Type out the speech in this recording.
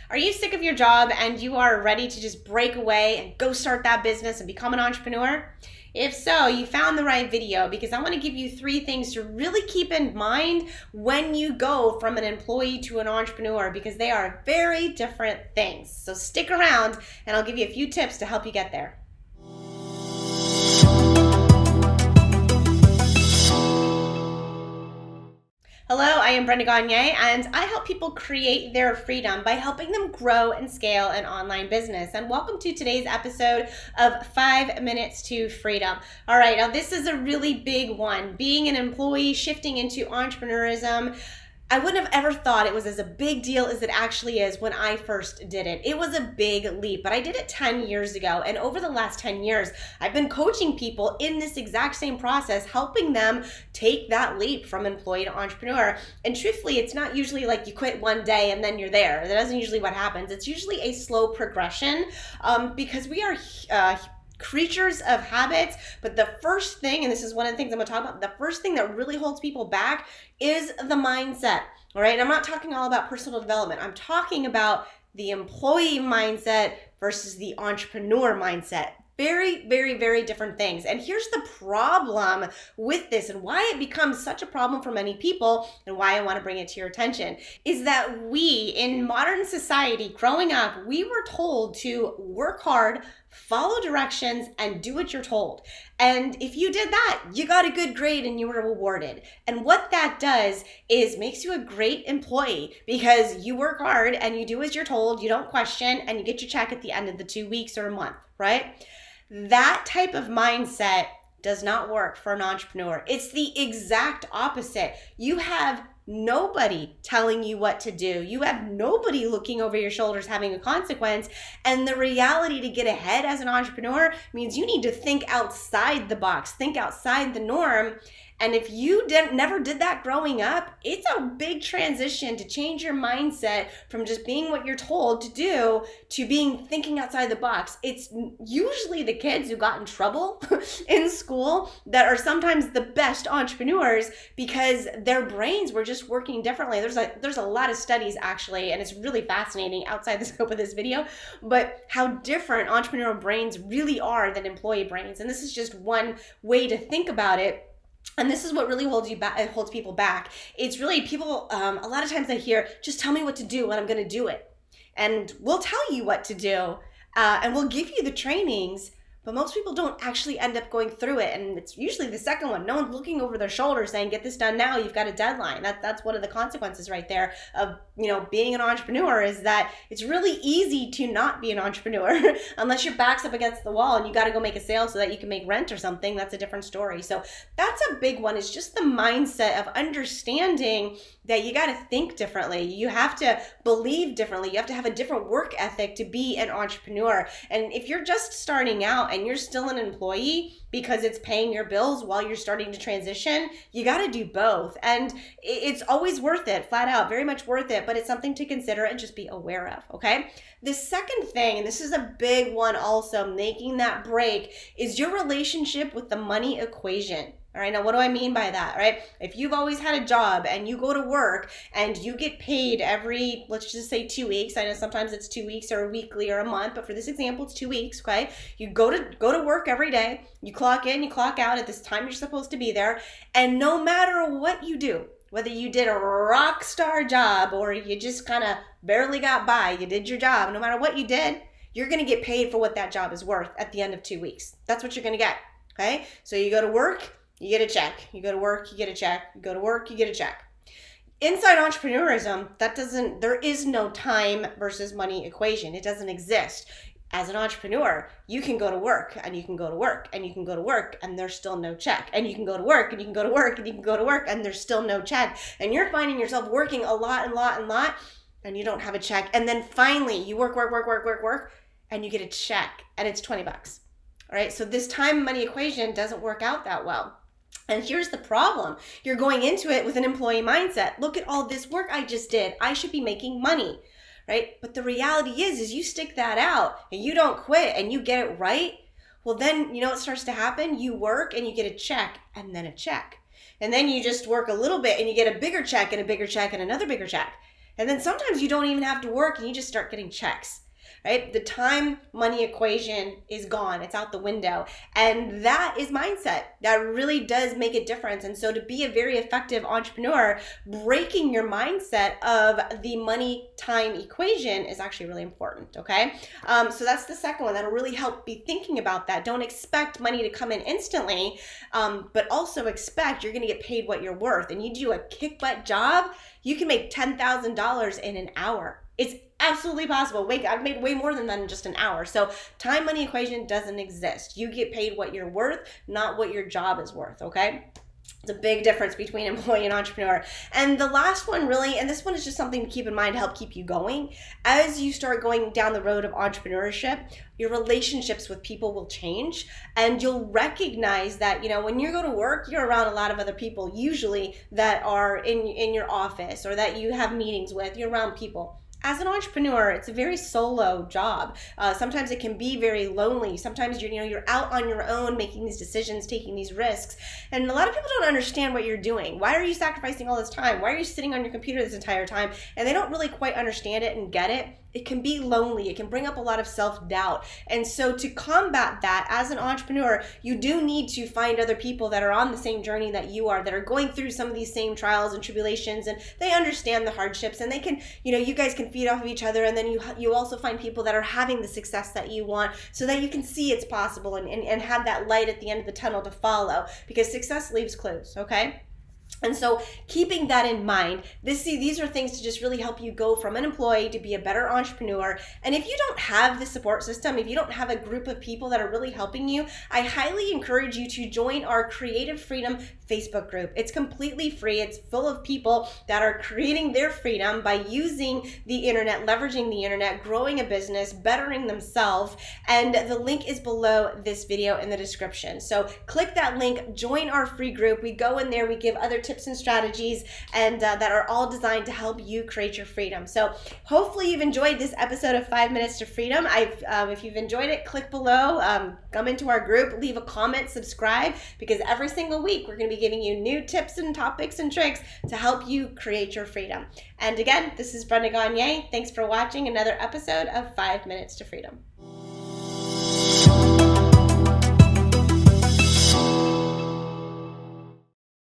Are you sick of your job and you are ready to just break away and go start that business and become an entrepreneur? If so, you found the right video because I want to give you 3 things to really keep in mind when you go from an employee to an entrepreneur because they are very different things. So stick around and I'll give you a few tips to help you get there. Hello, I am Brenda Gagne, and I help people create their freedom by helping them grow and scale an online business. And welcome to today's episode of 5 Minutes to Freedom. All right, now this is a really big one. Being an employee, shifting into entrepreneurism. I wouldn't have ever thought it was as a big deal as it actually is when I first did it. It was a big leap, but I did it 10 years ago. And over the last 10 years, I've been coaching people in this exact same process, helping them take that leap from employee to entrepreneur. And truthfully, it's not usually like you quit one day and then you're there. That isn't usually what happens. It's usually a slow progression because we are creatures of habits. But the first thing, and this is one of the things I'm going to talk about, the first thing that really holds people back is the mindset. All right. And I'm not talking all about personal development. I'm talking about the employee mindset versus the entrepreneur mindset. Very, very, very different things. And here's the problem with this and why it becomes such a problem for many people and why I want to bring it to your attention is that we in modern society growing up, we were told to work hard, follow directions, and do what you're told. And if you did that, you got a good grade and you were rewarded. And what that does is makes you a great employee because you work hard and you do as you're told, you don't question, and you get your check at the end of the 2 weeks or a month, right? That type of mindset does not work for an entrepreneur. It's the exact opposite. You have nobody telling you what to do. You have nobody looking over your shoulders having a consequence. And the reality to get ahead as an entrepreneur means you need to think outside the box, think outside the norm. And if you never did that growing up, it's a big transition to change your mindset from just being what you're told to do to being thinking outside the box. It's usually the kids who got in trouble in school that are sometimes the best entrepreneurs because their brains were just working differently. There's a lot of studies actually, and it's really fascinating outside the scope of this video, but how different entrepreneurial brains really are than employee brains. And this is just one way to think about it. And this is what really holds people back. It's really people, a lot of times I hear, just tell me what to do and I'm going to do it. And we'll tell you what to do and we'll give you the trainings, but most people don't actually end up going through it. And it's usually the second one. No one's looking over their shoulder saying, get this done now, you've got a deadline. That's one of the consequences right there of being an entrepreneur is that it's really easy to not be an entrepreneur unless your back's up against the wall and you got to go make a sale so that you can make rent or something. That's a different story. So that's a big one. It's just the mindset of understanding that you got to think differently. You have to believe differently. You have to have a different work ethic to be an entrepreneur. And if you're just starting out and you're still an employee because it's paying your bills while you're starting to transition, you got to do both. And it's always worth it, flat out, very much worth it, but it's something to consider and just be aware of, okay? The second thing, and this is a big one also, making that break, is your relationship with the money equation. All right, now what do I mean by that, right? If you've always had a job and you go to work and you get paid every, let's just say 2 weeks. I know sometimes it's 2 weeks or a weekly or a month, but for this example, it's 2 weeks, okay? You go to work every day, you clock in, you clock out at this time you're supposed to be there, and no matter what you do, whether you did a rock star job or you just kind of barely got by, you did your job, no matter what you did, you're going to get paid for what that job is worth at the end of 2 weeks. That's what you're going to get, okay? So you go to work, you get a check. You go to work, you get a check. You go to work, you get a check. Inside entrepreneurism, there is no time versus money equation. It doesn't exist. As an entrepreneur, you can go to work and you can go to work and you can go to work and there's still no check. And you can go to work and you can go to work and you can go to work and there's still no check. And you're finding yourself working a lot and you don't have a check. And then finally you work and you get a check and it's $20. All right. So this time money equation doesn't work out that well. And here's the problem. You're going into it with an employee mindset. Look at all this work I just did. I should be making money, right? But the reality is you stick that out and you don't quit and you get it right. Well, then you know what starts to happen? You work and you get a check and then a check. And then you just work a little bit and you get a bigger check and a bigger check and another bigger check. And then sometimes you don't even have to work and you just start getting checks. Right? The time money equation is gone. It's out the window. And that is mindset. That really does make a difference. And so to be a very effective entrepreneur, breaking your mindset of the money time equation is actually really important. Okay. So that's the second one. That'll really help be thinking about that. Don't expect money to come in instantly, but also expect you're going to get paid what you're worth. And you do a kick butt job, you can make $10,000 in an hour. It's absolutely possible. I've made way more than that in just an hour. So time money equation doesn't exist. You get paid what you're worth, not what your job is worth, okay? It's a big difference between employee and entrepreneur. And the last one really, and this one is just something to keep in mind to help keep you going. As you start going down the road of entrepreneurship, your relationships with people will change, and you'll recognize that, when you go to work, you're around a lot of other people, usually that are in your office or that you have meetings with. You're around people. As an entrepreneur, it's a very solo job. Sometimes it can be very lonely. Sometimes you're out on your own making these decisions, taking these risks. And a lot of people don't understand what you're doing. Why are you sacrificing all this time? Why are you sitting on your computer this entire time? And they don't really quite understand it and get it. It can be lonely. It can bring up a lot of self-doubt. And so to combat that as an entrepreneur, you do need to find other people that are on the same journey that you are, that are going through some of these same trials and tribulations, and they understand the hardships, and they can, you guys can feed off of each other. And then you also find people that are having the success that you want, so that you can see it's possible and have that light at the end of the tunnel to follow, because success leaves clues, okay? And so keeping that in mind, these are things to just really help you go from an employee to be a better entrepreneur. And if you don't have the support system, if you don't have a group of people that are really helping you, I highly encourage you to join our Creative Freedom Facebook group. It's completely free. It's full of people that are creating their freedom by using the internet, leveraging the internet, growing a business, bettering themselves. And the link is below this video in the description. So click that link, join our free group. We go in there, we give other tips and strategies, and that are all designed to help you create your freedom. So hopefully you've enjoyed this episode of 5 Minutes to Freedom. If you've enjoyed it, click below, come into our group, leave a comment, subscribe, because every single week we're going to be giving you new tips and topics and tricks to help you create your freedom. And again, this is Brenda Gagne. Thanks for watching another episode of 5 Minutes to Freedom.